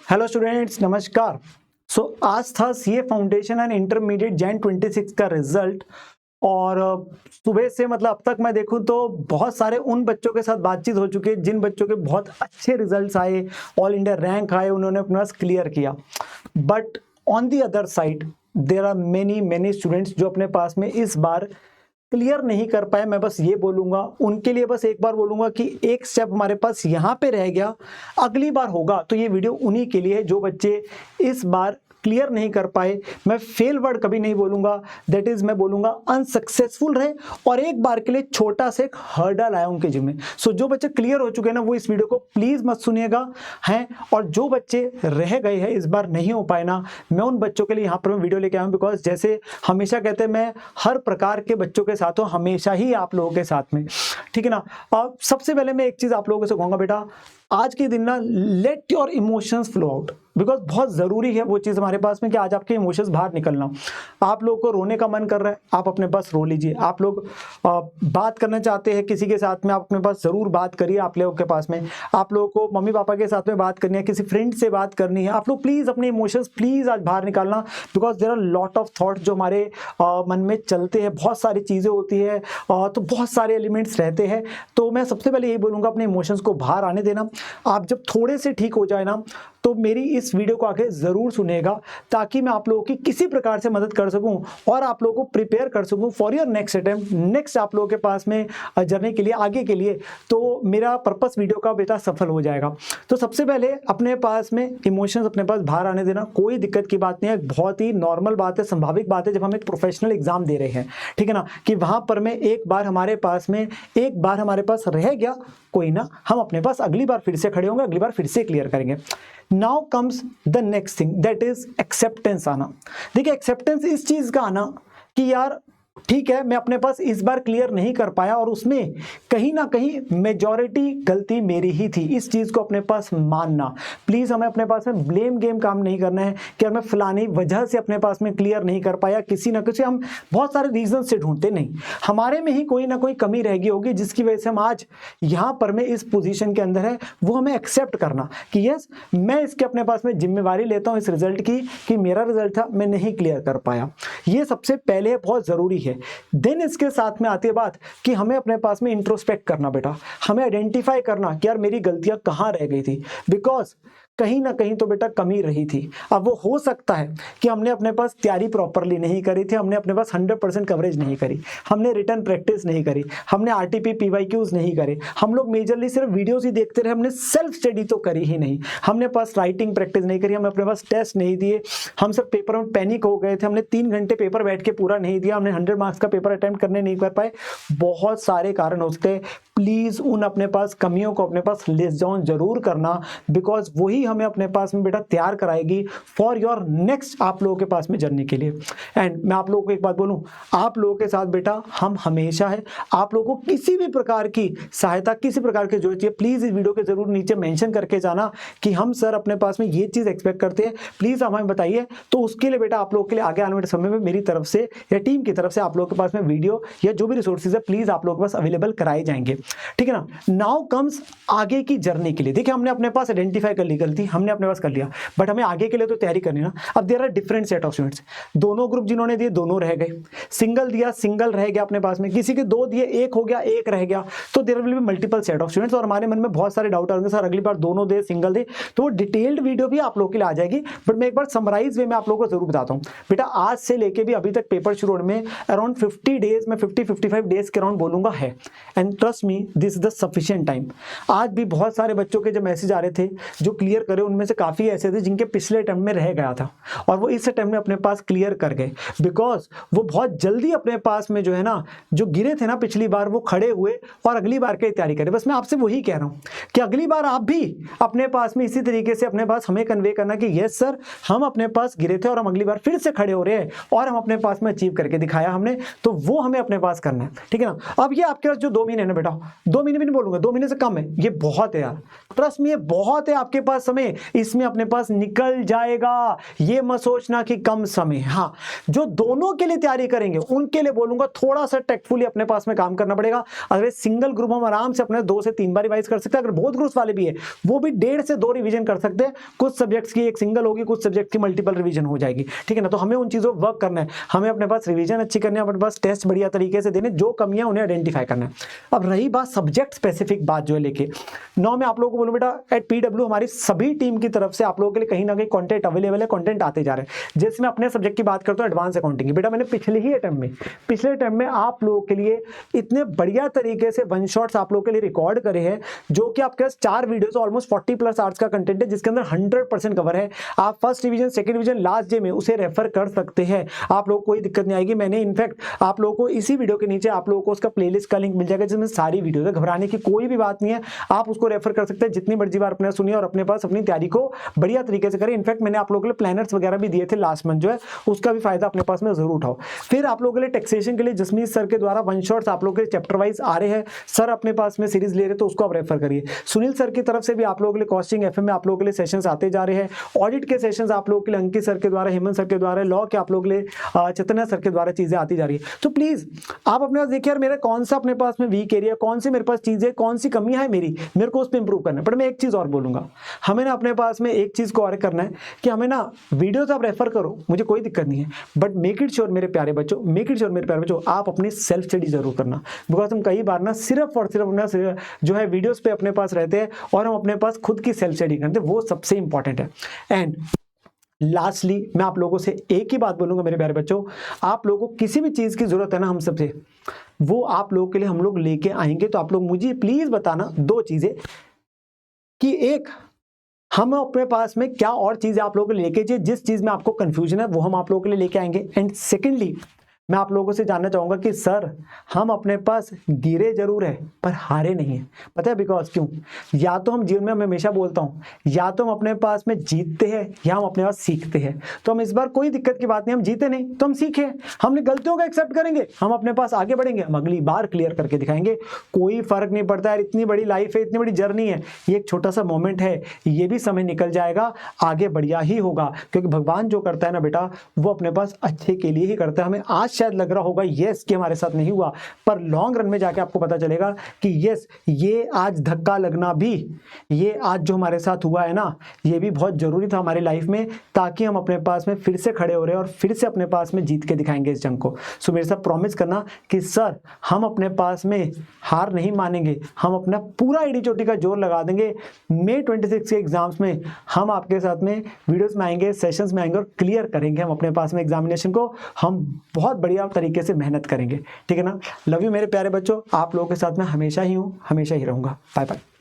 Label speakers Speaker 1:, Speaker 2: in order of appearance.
Speaker 1: Hello students, नमस्कार। आज था CA foundation and intermediate Jain 26 का रिजल्ट। और सुबह से मतलब अब तक मैं देखूं तो बहुत सारे उन बच्चों के साथ बातचीत हो चुकी है जिन बच्चों के बहुत अच्छे रिजल्ट्स आए, ऑल इंडिया रैंक आए, उन्होंने अपना क्लियर किया। But on the other side there are many students जो अपने पास में इस बार क्लियर नहीं कर पाए। मैं बस ये बोलूंगा उनके लिए, बस एक बार बोलूंगा कि एक स्टेप हमारे पास यहाँ पे रह गया, अगली बार होगा। तो ये वीडियो उन्हीं के लिए है जो बच्चे इस बार क्लियर नहीं कर पाए। मैं फेल वर्ड कभी नहीं बोलूंगा, दैट इज मैं बोलूंगा अनसक्सेसफुल रहे और एक बार के लिए छोटा सा एक हर्डल आया उनके जिम्मे। सो जो बच्चे क्लियर हो चुके हैं ना, वो इस वीडियो को प्लीज मत सुनिएगा हैं। और जो बच्चे रह गए हैं, इस बार नहीं हो पाए ना, मैं उन बच्चों के लिए यहाँ पर मैं वीडियो लेके आया हूँ। बिकॉज जैसे हमेशा कहते हैं, मैं हर प्रकार के बच्चों के साथ हूँ, हमेशा ही आप लोगों के साथ में, ठीक है ना। सबसे पहले मैं एक चीज आप लोगों से कहूंगा, बेटा आज के दिन ना let your emotions flow out. Because बहुत जरूरी है वो चीज हमारे पास में कि आज आपके इमोशंस बाहर निकलना। आप लोगों को रोने का मन कर रहा है, आप अपने पास रो लीजिए। आप लोग बात करना चाहते हैं किसी के साथ में, आप अपने पास जरूर बात करिए। आप लोगों के पास में, आप लोगों को मम्मी पापा के साथ में बात करनी है, किसी फ्रेंड से बात करनी है, आप लोग प्लीज अपने इमोशंस प्लीज आज बाहर निकालना। Because there are lot of thoughts जो हमारे मन में चलते हैं, बहुत सारी चीजें होती है, तो बहुत सारे एलिमेंट्स रहते हैं। तो मैं सबसे पहले यही बोलूंगा, अपने इमोशंस को बाहर आने देना। आप जब थोड़े से ठीक हो जाए ना, तो मेरी इस वीडियो को आगे जरूर सुनेगा, ताकि मैं आप लोगों की किसी प्रकार से मदद कर सकूं और आप लोगों को प्रिपेयर कर सकूं for your next attempt, next आप लोगों के पास में जर्नी के लिए, आगे के लिए। तो मेरा पर्पस वीडियो का बेटा सफल हो जाएगा। तो सबसे पहले अपने पास में इमोशंस अपने पास बाहर आने देना, कोई दिक्कत की बात नहीं है, बहुत ही नॉर्मल बात है, संभाविक बात है। जब हम एक प्रोफेशनल एग्जाम दे रहे हैं, ठीक है ना, कि वहां पर में एक बार हमारे पास रह गया, कोई ना, हम अपने पास अगली बार फिर से खड़े होंगे, अगली बार फिर से क्लियर करेंगे। Now comes the next thing, that is acceptance आना। देखिए, एक्सेप्टेंस इस चीज का आना कि यार ठीक है, मैं अपने पास इस बार क्लियर नहीं कर पाया और उसमें कहीं ना कहीं मेजॉरिटी गलती मेरी ही थी। इस चीज को अपने पास मानना। प्लीज हमें अपने पास में ब्लेम गेम काम नहीं करना है कि यार मैं फलानी वजह से अपने पास में क्लियर नहीं कर पाया, किसी ना किसी, हम बहुत सारे रीजन से ढूंढते नहीं, हमारे में ही कोई ना कोई कमी रह गई होगी जिसकी वजह से हम आज यहां पर में इस पोजीशन के अंदर है। वो हमें एक्सेप्ट करना कि यस, मैं इसके अपने पास में जिम्मेवारी लेता हूं इस रिजल्ट की, कि मेरा रिजल्ट था, मैं नहीं क्लियर कर पाया। ये सबसे पहले बहुत जरूरी है। देन इसके साथ में आती है बात कि हमें अपने पास में इंट्रोस्पेक्ट करना, बेटा हमें आइडेंटिफाई करना कि यार मेरी गलतियां कहां रह गई थी। बिकॉज कहीं ना कहीं तो बेटा कमी रही थी। अब वो हो सकता है कि हमने अपने पास तैयारी प्रॉपरली नहीं करी थी, हमने अपने पास 100% कवरेज नहीं करी, हमने रिटर्न प्रैक्टिस नहीं करी, हमने आरटीपी पीवाईक्यूज नहीं करे, हम लोग मेजरली सिर्फ वीडियोस ही देखते रहे, हमने सेल्फ स्टडी तो करी ही नहीं, हमने पास राइटिंग प्रैक्टिस नहीं करी, हमने अपने पास टेस्ट नहीं दिए, हम सब पेपर में पैनिक हो गए थे, हमने 3 घंटे पेपर बैठ के पूरा नहीं दिया, हमने 100 मार्क्स का पेपर अटेम्प्ट करने नहीं कर पाए। बहुत सारे कारण हो सकते हैं। प्लीज उन अपने पास कमियों को अपने पास लिस्ट डाउन जरूर करना, बिकॉज वही हमें अपने पास में बेटा तैयार कराएगी फॉर योर नेक्स्ट आप लोगों के पास में जर्नी के लिए। एंड मैं आप लोगों को एक बात बोलूं, आप लोगों के साथ बेटा हम हमेशा है। आप लोगों को किसी भी प्रकार की सहायता, किसी प्रकार की जरूरत है, प्लीज इस वीडियो के जरूर नीचे मेंशन करके जाना कि हम सर अपने पास में ये चीज एक्सपेक्ट करते हैं, प्लीज हमें बताइए। तो उसके लिए बेटा आप लोगों के लिए आगे आने वाले समय में मेरी तरफ से या टीम की तरफ से आप लोगों के पास में वीडियो या जो भी रिसोर्सेज है, प्लीज आप लोगों के पास अवेलेबल कराए जाएंगे, ठीक है ना। नाउ कम्स आगे की जर्नी के लिए। देखिए, हमने अपने पास आइडेंटिफाई कर ली गलती, हमने अपने पास कर लिया, बट हमें आगे के लिए तो तैयारी करनी ना। अब there are different set of students, दोनों ग्रुप जिन्होंने दिए दोनों रह गए, सिंगल दिया सिंगल रह गया अपने पास में, किसी के 2 दिए 1 हो गया 1 रह गया। तो there will be multiple set of students और हमारे मन में बहुत सारे डाउट आएंगे, सर अगली बार दोनों दे सिंगल दे। तो वो डिटेल्ड वीडियो भी आप लोगों के लिए आ जाएगी, बट मैं एक बार समराइज वे में आप लोगों को जरूर बताता हूं। बेटा आज से लेके भी अभी तक पेपर शुरू होने में अराउंड 50 डेज में 50-55 डेज के अराउंड बोलूंगा है। And trust me, this is the sufficient time. आज भी बहुत सारे बच्चों के जब मैसेज आ रहे थे जो क्लियर करे, उनमें से काफी ऐसे थे जिनके पिछले अटेम्प्ट में रह गया था और वो इस अटेम्प्ट में अपने पास क्लियर कर गए, बिकॉज वो बहुत जल्दी अपने पास में जो है ना, जो गिरे थे ना पिछली बार, वो खड़े हुए और अगली बार की तैयारी करें। बस मैं आपसे वही कह रहा हूं कि अगली बार आप भी अपने पास में इसी तरीके से अपने पास हमें कन्वे करना कि यस सर, हम अपने पास गिरे थे और हम अगली बार फिर से खड़े हो रहे हैं और हम अपने पास में अचीव करके दिखाया हमने, तो वो हमें अपने पास करना है, ठीक है ना। अब ये आपके पास जो 2 महीने ना बेटा, 2 महीने भी नहीं बोलूंगा, 2 महीने से कम है, ये बहुत है यार, ट्रस्ट में ये बहुत है। आपके पास समय समय, इसमें अपने पास निकल जाएगा। ये मत सोचना कि कम समय। हाँ, जो दोनों के लिए तैयारी करेंगे उनके लिए बोलूंगा थोड़ा सा टेक्टफुली अपने पास में काम करना पड़ेगा। अगर सिंगल ग्रुप हम आराम से अपने 2 से 3 बार रिवाइज कर सकते हैं। अगर बहुत ग्रुप्स वाले भी है वो भी 1.5 से 2 रिवीजन कर सकते हैं। कुछ सब्जेक्ट्स की एक सिंगल होगी, कुछ सब्जेक्ट की मल्टीपल रिवीजन हो जाएगी, ठीक है ना। तो हमें उन चीजों पर वर्क करना है, हमें अपने पास रिवीजन अच्छी करनी है, अपने पास टेस्ट बढ़िया तरीके से देने, जो कमियां उन्हें आइडेंटिफाई करना है। अब रही बात सब्जेक्ट स्पेसिफिक बात जो है लेके 9 में आप लोगों को बोलूं बेटा एट पीडब्ल्यू हमारी सभी टीम की तरफ से आप लोगों के लिए कहीं ना कहीं कंटेंट अवेलेबल है, कंटेंट आते जा रहे हैं। जैसे मैं अपने सब्जेक्ट की बात करता हूं एडवांस अकाउंटिंग की, बेटा मैंने पिछले अटेम्प्ट में आप लोगों के लिए इतने बढ़िया तरीके से वन शॉट्स आप लोगों के लिए रिकॉर्ड करे हैं, जो कि आपके पास 4 वीडियोस ऑलमोस्ट 40+ आवर्स का कंटेंट है, जिसके अंदर 100% कवर है। आप first revision, second revision, last day में उसे रेफर कर सकते हैं, आप लोगों को कोई दिक्कत नहीं आएगी। मैंने इनफैक्ट आप लोगों को इसी वीडियो के नीचे आप लोगों को उसका प्लेलिस्ट का लिंक मिल जाएगा, जिसमें सारी वीडियो है। घबराने की कोई भी बात नहीं है, आप उसको रेफर कर सकते हैं जितनी मर्जी बार अपने सुनिए और अपने पास अपनी तैयारी को बढ़िया तरीके से करें। इनफैक्ट मैंने आप लोगों के लिए प्लानर्स वगैरह भी दिए थे लास्ट मंथ जो है, उसका भी फायदा अपने पास में जरूर उठाओ। फिर आप लोगों के लिए टैक्सेशन के लिए जसमीत सर के द्वारा वन शॉट्स आप लोगों के चैप्टर वाइज आ रहे हैं, सर अपने पास में सीरीज ले रहे हैं, तो उसको आप रेफर करिए। सुनील सर की तरफ से भी आप लोगों के लिए कॉस्टिंग एफएम में आप लोगों के लिए सेशंस आते जा रहे हैं। ऑडिट के सेशंस आप लोगों के लिए अंकित सर के द्वारा, हेमंत सर के द्वारा, लॉ के आप लोगों के लिए चैतन्य सर के द्वारा चीजें आती जा रही है। तो प्लीज आप अपने पास देखिए यार, मेरा कौन सा अपने पास में वीक एरिया, कौन सी मेरे पास चीजें, कौन सी कमियां है मेरे को उस पर इंप्रूव करना है। पर मैं एक चीज और बोलूंगा, हमें ना अपने पास में एक चीज को और करना है कि हमें ना वीडियोस आप रेफर करो, मुझे कोई दिक्कत नहीं है, बट मेक इट श्योर मेरे प्यारे बच्चों, आप अपनी सेल्फ स्टडी जरूर करना। बिकॉज हम कई बार ना सिर्फ और सिर्फ अपना जो है वीडियोस पे अपने पास रहते हैं और हम अपने पास खुद की सेल्फ स्टडी करते हैं, वो सबसे इंपॉर्टेंट है। एंड लास्टली मैं आप लोगों से एक ही बात बोलूंगा मेरे प्यारे बच्चों, आप लोगों को किसी भी चीज की जरूरत है ना हम सबसे, वो आप लोगों के लिए हम लोग लेके आएंगे। तो आप लोग मुझे प्लीज बताना 2 चीजें, कि एक हम अपने पास में क्या और चीजें आप लोगों को लेके जाए, जिस चीज में आपको कंफ्यूजन है वो हम आप लोगों के लिए लेके आएंगे। एंड सेकेंडली मैं आप लोगों से जानना चाहूंगा कि सर हम अपने पास गिरे जरूर है पर हारे नहीं है। पता है बिकॉज क्यों? या तो हम जीवन में, मैं हमेशा बोलता हूं, या तो हम अपने पास में जीतते हैं या हम अपने पास सीखते हैं। तो हम इस बार कोई दिक्कत की बात नहीं, हम जीते नहीं तो हम सीखे, हमने गलतियों का एक्सेप्ट करेंगे, हम अपने पास आगे बढ़ेंगे, हम अगली बार क्लियर करके दिखाएंगे। कोई फर्क नहीं पड़ता है, इतनी बड़ी लाइफ है, इतनी बड़ी जर्नी है, ये एक छोटा सा मोमेंट है, ये भी समय निकल जाएगा, आगे बढ़िया ही होगा। क्योंकि भगवान जो करता है ना बेटा, वो अपने पास अच्छे के लिए ही करता है। हमें आज शायद लग रहा होगा यस कि हमारे साथ नहीं हुआ, पर लॉन्ग रन में जाके आपको पता चलेगा कि यस, ये आज धक्का लगना भी, ये आज जो हमारे साथ हुआ है ना, ये भी बहुत जरूरी था हमारी लाइफ में, ताकि हम अपने पास में फिर से खड़े हो रहे हैं और फिर से अपने पास में जीत के दिखाएंगे इस जंग को। सो मेरे साथ प्रॉमिस करना कि सर हम अपने पास में हार नहीं मानेंगे, हम अपना पूरा एडी चोटी का जोर लगा देंगे। May 26 के एग्जाम्स में हम आपके साथ में वीडियोस में आएंगे, सेशंस में आएंगे और क्लियर करेंगे हम अपने पास में एग्जामिनेशन को। हम बहुत बढ़िया तरीके से मेहनत करेंगे, ठीक है ना। लव यू मेरे प्यारे बच्चों, आप लोगों के साथ में हमेशा ही हूँ, हमेशा ही रहूंगा। Bye bye.